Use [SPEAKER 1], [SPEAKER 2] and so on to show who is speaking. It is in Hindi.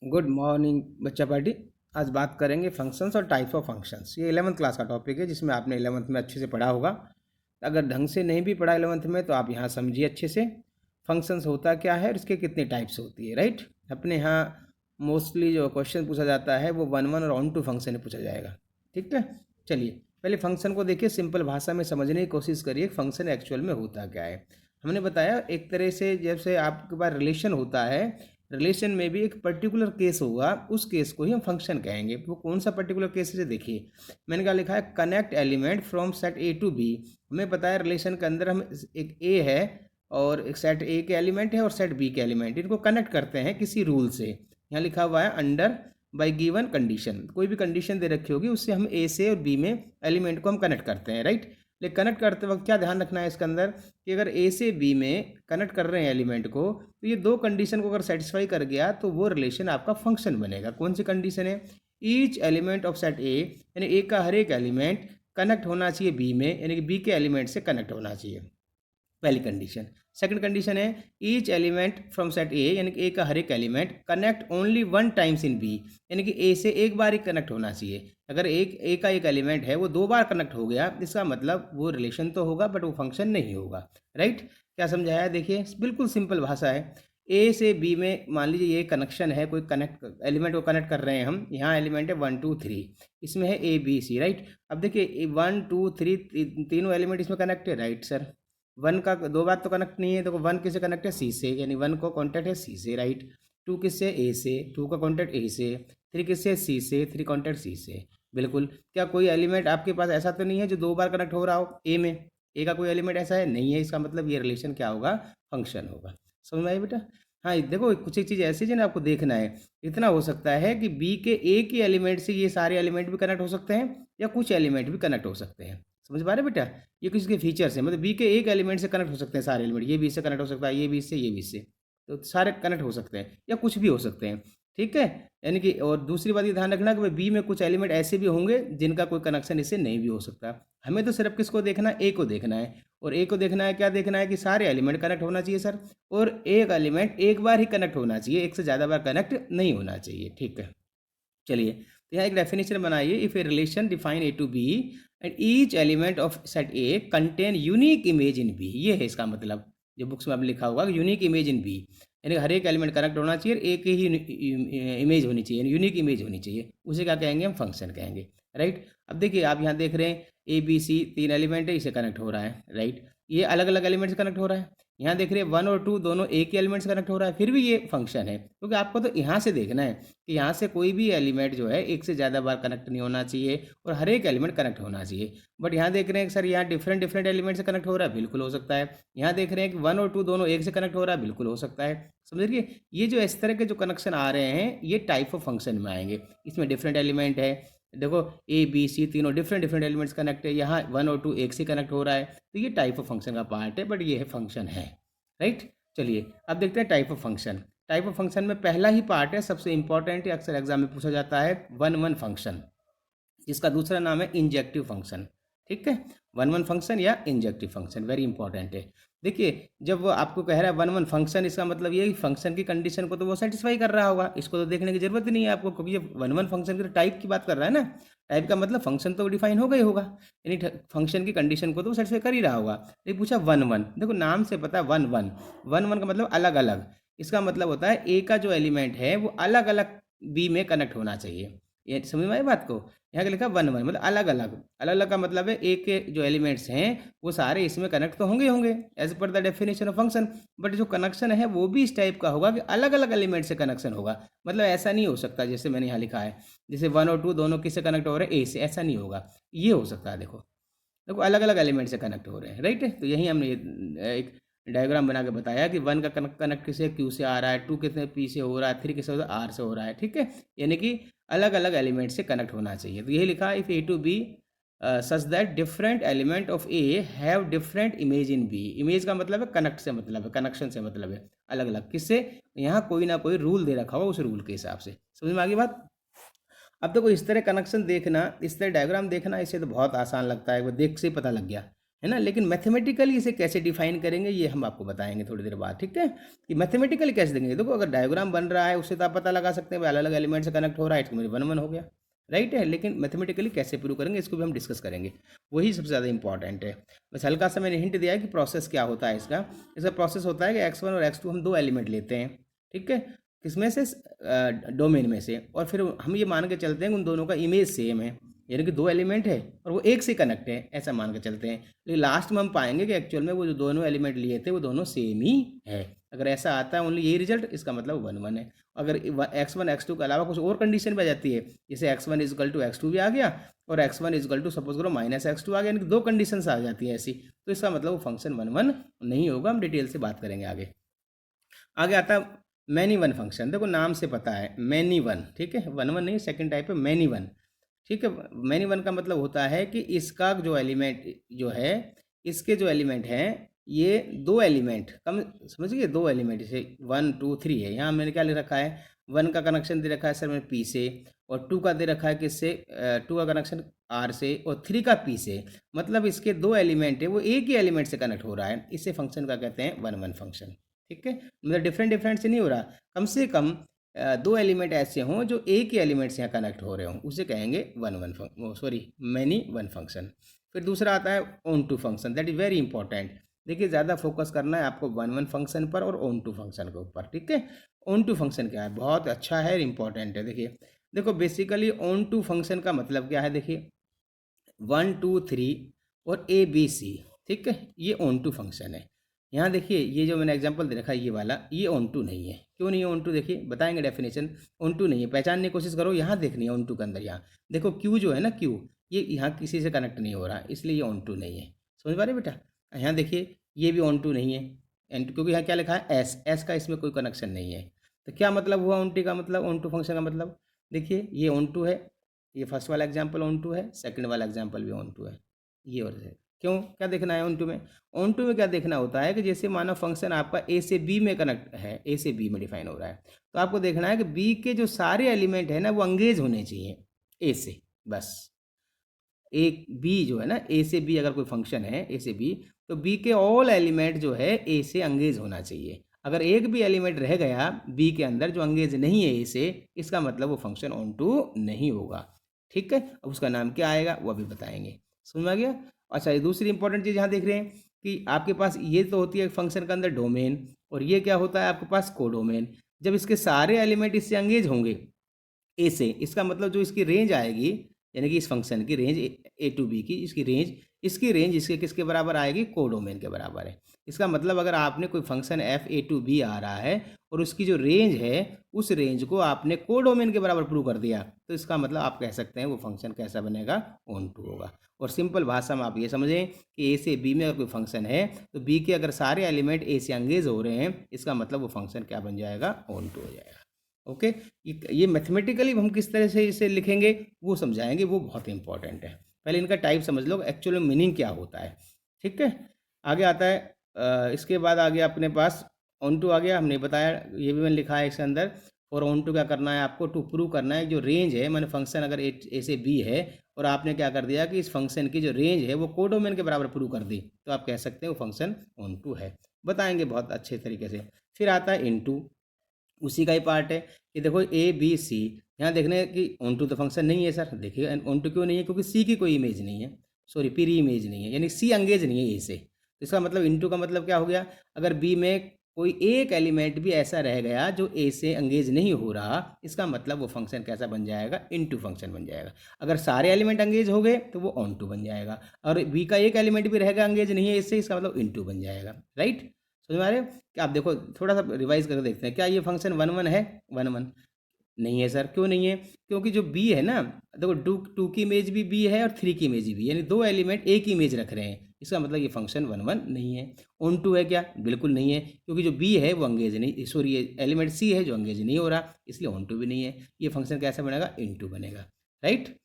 [SPEAKER 1] गुड मॉर्निंग बच्चा पार्टी। आज बात करेंगे फंक्शंस और टाइप्स ऑफ फंक्शंस। ये 11th क्लास का टॉपिक है जिसमें आपने 11th में अच्छे से पढ़ा होगा। अगर ढंग से नहीं भी पढ़ा 11th में तो आप यहाँ समझिए अच्छे से फंक्शंस होता क्या है और इसके कितने टाइप्स होती है। राइट, अपने यहाँ मोस्टली जो क्वेश्चन पूछा जाता है वो 1 1 और ऑन टू फंक्शन में पूछा जाएगा। ठीक है, चलिए पहले फंक्शन को देखिए, सिंपल भाषा में समझने की कोशिश करिए फंक्शन एक्चुअल में होता क्या है। हमने बताया एक तरह से जैसे आपके पास रिलेशन होता है, रिलेशन में भी एक पर्टिकुलर केस होगा, उस केस को ही हम फंक्शन कहेंगे। वो कौन सा पर्टिकुलर केस है देखिए, मैंने क्या लिखा है, connect element from set A to B. हमें पता है रिलेशन के अंदर हम एक ए है और एक सेट ए के एलिमेंट है और सेट बी के एलिमेंट, इनको कनेक्ट करते हैं किसी रूल से। यहाँ लिखा हुआ है अंडर बाई गिवन कंडीशन, कोई भी कंडीशन दे रखी होगी उससे हम ए से और बी में एलिमेंट को हम कनेक्ट करते हैं। राइट, लेकिन कनेक्ट करते वक्त क्या ध्यान रखना है इसके अंदर कि अगर ए से बी में कनेक्ट कर रहे हैं एलिमेंट को, तो ये दो कंडीशन को अगर सेटिस्फाई कर गया तो वो रिलेशन आपका फंक्शन बनेगा। कौन सी कंडीशन है, each element of set A, यानी ए का हर एक एलिमेंट कनेक्ट होना चाहिए बी में, यानी कि बी के एलिमेंट से कनेक्ट होना चाहिए, पहली कंडीशन। सेकंड कंडीशन है each element from set A, यानी कि ए का हर एक element connect only one times in B, यानी कि ए से एक बार ही कनेक्ट होना चाहिए। अगर एक ए का एक एलिमेंट है वो दो बार कनेक्ट हो गया, इसका मतलब वो रिलेशन तो होगा बट वो फंक्शन नहीं होगा। राइट, क्या समझाया देखिए, बिल्कुल सिंपल भाषा है। ए से बी में मान लीजिए ये कनेक्शन है, कोई कनेक्ट एलिमेंट को कनेक्ट कर रहे हैं हम, यहाँ एलिमेंट है 1 2 3, इसमें है ए बी सी। राइट, अब देखिए 1 2 3 तीनों एलिमेंट इसमें कनेक्ट है। राइट सर, वन का दो बार तो कनेक्ट नहीं है, तो वन किससे कनेक्ट है, सी से, यानी वन को कॉन्टैक्ट है सी से। राइट, टू किससे, ए से, टू का कॉन्टैक्ट ए से, थ्री किससे, सी से, थ्री कॉन्टैक्ट सी से। बिल्कुल, क्या कोई एलिमेंट आपके पास ऐसा तो नहीं है जो दो बार कनेक्ट हो रहा हो ए में, ए का कोई एलिमेंट ऐसा है नहीं है, इसका मतलब ये रिलेशन क्या होगा, फंक्शन होगा। समझ में आई बेटा। हाँ देखो, कुछ एक चीज़ ऐसी है ना आपको देखना है, इतना हो सकता है कि बी के ए के एलिमेंट से ये सारे एलिमेंट भी कनेक्ट हो सकते हैं या कुछ एलिमेंट भी कनेक्ट हो सकते हैं। समझ पा रहे बेटा, ये किसी के फीचर्स हैं, मतलब बी के एक एलिमेंट से कनेक्ट हो सकते हैं सारे एलिमेंट, ये बी से कनेक्ट हो सकता है, ये बी से, ये बी से, तो सारे कनेक्ट हो सकते हैं या कुछ भी हो सकते हैं। ठीक है, यानी कि और दूसरी बात ये ध्यान रखना कि बी में कुछ एलिमेंट ऐसे भी होंगे जिनका कोई कनेक्शन इससे नहीं भी हो सकता। हमें तो सिर्फ किसको देखना है, ए को देखना है, और ए को देखना है, क्या देखना है कि सारे एलिमेंट कनेक्ट होना चाहिए सर, और एक एलिमेंट एक बार ही कनेक्ट होना चाहिए, एक से ज़्यादा बार कनेक्ट नहीं होना चाहिए। ठीक है, चलिए तो यहाँ एक डेफिनेशन बनाइए, if a relation define A to B and each element of set A contain unique image in B, ये है इसका मतलब, जो बुक्स में आपने लिखा होगा यूनिक इमेज इन बी, यानी हर एक एलिमेंट कनेक्ट होना चाहिए, एक ही इमेज होनी चाहिए, यूनिक इमेज होनी चाहिए, उसे क्या कहेंगे हम, फंक्शन कहेंगे। राइट, अब देखिए आप यहाँ देख रहे हैं ए बी सी तीन एलिमेंट है, इसे कनेक्ट हो रहा है। राइट, ये अलग अलग एलिमेंट से कनेक्ट हो रहा है, यहाँ देख रहे हैं 1 और 2 दोनों एक ही एलिमेंट से कनेक्ट हो रहा है, फिर भी ये फंक्शन है, क्योंकि आपको तो यहाँ से देखना है कि यहाँ से कोई भी एलिमेंट जो है एक से ज़्यादा बार कनेक्ट नहीं होना चाहिए और हर एक एलिमेंट कनेक्ट होना चाहिए। बट यहाँ देख रहे हैं कि सर यहाँ डिफरेंट डिफरेंट एलिमेंट से कनेक्ट हो रहा है, बिल्कुल हो सकता है। यहाँ देख रहे हैं कि 1 और 2 दोनों एक से कनेक्ट हो रहा है, बिल्कुल हो सकता है। समझिए, ये जो इस तरह के जो कनेक्शन आ रहे हैं ये टाइप ऑफ फंक्शन में आएंगे, इसमें डिफरेंट एलिमेंट है। देखो ए बी सी तीनों डिफरेंट डिफरेंट एलिमेंट्स कनेक्ट है, यहाँ 1 और 2 एक से कनेक्ट हो रहा है, तो ये टाइप ऑफ फंक्शन का पार्ट है, बट ये है फंक्शन है। राइट, चलिए अब देखते हैं type of function. Type of function में पहला ही पार्ट है, सबसे इंपॉर्टेंट है, अक्सर एग्जाम में पूछा जाता है 1 1 फंक्शन, जिसका दूसरा नाम है इंजेक्टिव फंक्शन। ठीक है, 1 1 फंक्शन या इंजेक्टिव फंक्शन वेरी इंपॉर्टेंट है। देखिए, जब वो आपको कह रहा है 1 1 फंक्शन, इसका मतलब ये फंक्शन की कंडीशन को तो वो सेटिस्फाई कर रहा होगा, इसको तो देखने की जरूरत ही नहीं है आपको, क्योंकि ये 1 1 फंक्शन के टाइप की बात कर रहा है ना। टाइप का मतलब फंक्शन तो डिफाइन होगा ही होगा, यानी फंक्शन की कंडीशन को तो सेटिस्फाई कर ही रहा होगा। ये पूछा 1 1, देखो नाम से पता है 1 1, 1 1 का मतलब अलग अलग, इसका मतलब होता है ए का जो एलिमेंट है वो अलग अलग बी में कनेक्ट होना चाहिए। ये समझ में आई बात को, यहाँ का लिखा 1 1 मतलब अलग अलग, अलग अलग का मतलब है ए के जो एलिमेंट्स हैं वो सारे इसमें कनेक्ट तो होंगे होंगे as per the definition of function, but जो कनेक्शन है वो भी इस टाइप का होगा कि अलग अलग एलिमेंट से कनेक्शन होगा। मतलब ऐसा नहीं हो सकता जैसे मैंने यहाँ लिखा है, जैसे 1 और 2 दोनों किससे कनेक्ट हो रहे हैं, ए से, ऐसा नहीं होगा। ये हो सकता है, देखो देखो अलग अलग एलिमेंट से कनेक्ट हो रहे हैं। राइट, तो यही हमने एक डायग्राम बना के बताया कि 1 का कनेक्ट किसे क्यू से आ रहा है, 2 किसने पी से हो रहा है, 3 किससे हो रहा है, आर से हो रहा है। ठीक है, यानी कि अलग अलग एलिमेंट से कनेक्ट होना चाहिए। तो यही लिखा, if A to B such that different element of A have different image in B, image का मतलब है कनेक्ट से मतलब है, कनेक्शन से मतलब है अलग अलग किससे, यहाँ कोई ना कोई रूल दे रखा होगा, उस रूल के हिसाब से। समझ में आ गई बात। अब देखो इस तरह कनेक्शन देखना, इस तरह डायग्राम देखना, इसे तो बहुत आसान लगता है, वो देख से ही पता लग गया है ना। लेकिन मैथमेटिकली इसे कैसे डिफाइन करेंगे ये हम आपको बताएंगे थोड़ी देर बाद, ठीक है, कि मैथमेटिकली कैसे देंगे। देखो अगर डायग्राम बन रहा है उससे तो आप पता लगा सकते हैं भाई अलग अलग एलिमेंट से कनेक्ट हो रहा है, इसको मेरे 1 1 हो गया, राइट है। लेकिन मैथमेटिकली कैसे प्रूव करेंगे इसको भी हम डिस्कस करेंगे, वही सबसे ज़्यादा इंपॉर्टेंट है। बस हल्का सा मैंने हिंट दिया है कि प्रोसेस क्या होता है इसका। इसका प्रोसेस होता है कि x1 और x2 हम 2 एलिमेंट लेते हैं, ठीक है, किसमें से, डोमेन में से, और फिर हम ये मान के चलते हैं कि उन दोनों का इमेज सेम है, यानी कि 2 एलिमेंट है और वो एक से कनेक्ट है, ऐसा मान के चलते हैं। लेकिन लास्ट में हम पाएंगे कि एक्चुअल में वो जो दोनों एलिमेंट लिए थे वो दोनों सेम ही है। अगर ऐसा आता है ओनली यही रिजल्ट, इसका मतलब 1 1 है। अगर x1 x2 के अलावा कुछ और कंडीशन भी आ जाती है, जैसे x1 इजकल टू x2 भी आ गया और x1 इजकल टू सपोज करो -x2 आ गया, यानी कि 2 कंडीशन आ जाती है ऐसी, तो इसका मतलब वो फंक्शन 1 1 नहीं होगा। हम डिटेल से बात करेंगे आगे। आगे आता है मैनी वन फंक्शन। देखो नाम से पता है मैनी वन, ठीक है, 1 1 नहीं, सेकंड टाइप है मैनी वन, ठीक है। मैनी वन का मतलब होता है कि इसका जो एलिमेंट जो है, इसके जो एलिमेंट हैं ये 2 एलिमेंट, कम समझिए 2 एलिमेंट, जैसे 1 2 3 है। यहाँ मैंने क्या लिख रखा है, 1 का कनेक्शन दे रखा है सर मैंने P से, और 2 का दे रखा है किससे, 2 का कनेक्शन R से, और 3 का P से। मतलब इसके 2 एलिमेंट है वो एक ही एलिमेंट से कनेक्ट हो रहा है, इसे फंक्शन का कहते हैं 1 1 फंक्शन, ठीक है। मतलब डिफरेंट डिफरेंट से नहीं हो रहा, कम से कम 2 एलिमेंट ऐसे हों जो एक ही एलिमेंट से यहाँ कनेक्ट हो रहे हों, उसे कहेंगे 1 1 सॉरी मैनी वन फंक्शन। फिर दूसरा आता है onto function, that is very important. देखिए ज़्यादा फोकस करना है आपको 1 1 फंक्शन पर और ऑन टू फंक्शन के ऊपर, ठीक है। ऑन टू फंक्शन क्या है, बहुत अच्छा है, इंपॉर्टेंट है। देखिए देखो बेसिकली ऑन टू फंक्शन का मतलब क्या है, देखिए 1 2 3 और ABC, ठीक है, ये ऑन टू फंक्शन है। यहाँ देखिए ये जो मैंने एग्जांपल दे रखा है ये वाला, ये ऑन टू नहीं है। क्यों नहीं है ऑन टू, देखिए बताएंगे डेफिनेशन। ऑन टू नहीं है, पहचानने की कोशिश करो, यहाँ देखनी है ऑन टू के अंदर। यहाँ देखो क्यू जो है ना, क्यू ये यहाँ किसी से कनेक्ट नहीं हो रहा, इसलिए ये ऑन टू नहीं है। समझ पा रहे बेटा। यहाँ देखिए ये भी ऑन टू नहीं है, एंड क्योंकि यहाँ क्या लिखा है एस, एस का इसमें कोई कनेक्शन नहीं है। तो क्या मतलब हुआ ऑन टू का मतलब, ऑन टू फंक्शन का मतलब, देखिए ये ऑन टू है, ये फर्स्ट वाला एग्जाम्पल ऑन टू है, सेकंड वाला एग्जाम्पल भी ऑन टू है, ये और है। क्यों, क्या देखना है ऑन टू में, ऑन टू में क्या देखना होता है कि जैसे मानो फंक्शन आपका ए से बी में कनेक्ट है, ए से बी में डिफाइन हो रहा है, तो आपको देखना है कि बी के जो सारे एलिमेंट है ना वो अंगेज होने चाहिए ए से, बस एक बी जो है ना, ए से बी अगर कोई फंक्शन है ए से बी, तो बी के ऑल एलिमेंट जो है ए से अंगेज होना चाहिए। अगर एक भी एलिमेंट रह गया बी के अंदर जो अंगेज नहीं है ए से, इसका मतलब वो फंक्शन ऑन टू नहीं होगा, ठीक है। अब उसका नाम क्या आएगा वो अभी बताएंगे, समझ में आ गया। अच्छा ये दूसरी इंपॉर्टेंट चीज़ यहाँ देख रहे हैं कि आपके पास ये तो होती है फंक्शन के अंदर डोमेन, और ये क्या होता है आपके पास कोडोमेन। जब इसके सारे एलिमेंट इससे अंगेज होंगे ए से, इसका मतलब जो इसकी रेंज आएगी, यानी कि इस फंक्शन की रेंज ए टू बी की, इसकी रेंज इसके किसके बराबर आएगी, कोडोमेन के बराबर है। इसका मतलब अगर आपने कोई function f A to B आ रहा है और उसकी जो रेंज है उस रेंज को आपने कोडोमेन के बराबर प्रूव कर दिया, तो इसका मतलब आप कह सकते हैं वो फंक्शन कैसा बनेगा, ऑन टू होगा। और सिंपल भाषा में आप ये समझें कि ए से बी में अगर कोई फंक्शन है तो बी के अगर सारे एलिमेंट ए से अंगेज हो रहे हैं, इसका मतलब वो फंक्शन क्या बन जाएगा, ऑन टू हो जाएगा। ओके, ये मैथमेटिकली हम किस तरह से इसे लिखेंगे वो समझाएंगे, वो बहुत इंपॉर्टेंट है। पहले इनका टाइप समझ लो, एक्चुअल मीनिंग क्या होता है, ठीक है। आगे आता है इसके बाद आ गया अपने पास ऑन टू आ गया, हमने बताया ये भी मैंने लिखा है इसके अंदर। और ऑन टू क्या करना है आपको, टू प्रूव करना है जो रेंज है, मैंने फंक्शन अगर ए से बी है और आपने क्या कर दिया कि इस फंक्शन की जो रेंज है वो कोडोमेन के बराबर प्रूव कर दी, तो आप कह सकते हैं वो फंक्शन ऑन टू है, बताएंगे बहुत अच्छे तरीके से। फिर आता है इन टू, उसी का ही पार्ट है कि देखो ए बी सी, यहाँ देखने कि ऑन टू तो फंक्शन नहीं है सर, देखिए ऑन टू क्यों नहीं है, क्योंकि सी की कोई इमेज नहीं है, सॉरी पीरी इमेज नहीं है, यानी सी अंगेज नहीं है ए से। तो इसका मतलब इनटू का मतलब क्या हो गया, अगर बी में कोई एक एलिमेंट भी ऐसा रह गया जो ए से अंगेज नहीं हो रहा, इसका मतलब वो फंक्शन कैसा बन जाएगा, इनटू फंक्शन बन जाएगा। अगर सारे एलिमेंट अंगेज हो गए तो वो ऑन टू बन जाएगा, और बी का एक एलिमेंट भी रहेगा अंगेज नहीं है इससे, इसका मतलब इनटू बन जाएगा, राइट। समझ में आ रहे हो कि आप देखो थोड़ा सा रिवाइज करके देखते हैं, क्या ये फंक्शन 1 1 है, 1 1 नहीं है सर, क्यों नहीं है, क्योंकि जो बी है ना, देखो टू की इमेज भी बी है और 3 की इमेज भी, यानी 2 एलिमेंट एक ही इमेज रख रहे हैं, इसका मतलब ये फंक्शन 1 1 नहीं है। ऑन टू है क्या, बिल्कुल नहीं है, क्योंकि जो बी है वो अंगेज नहीं, सॉरी एलिमेंट सी है जो अंगेज नहीं हो रहा, इसलिए ऑन टू भी नहीं है। ये फंक्शन कैसा बनेगा, इन टू बनेगा, राइट।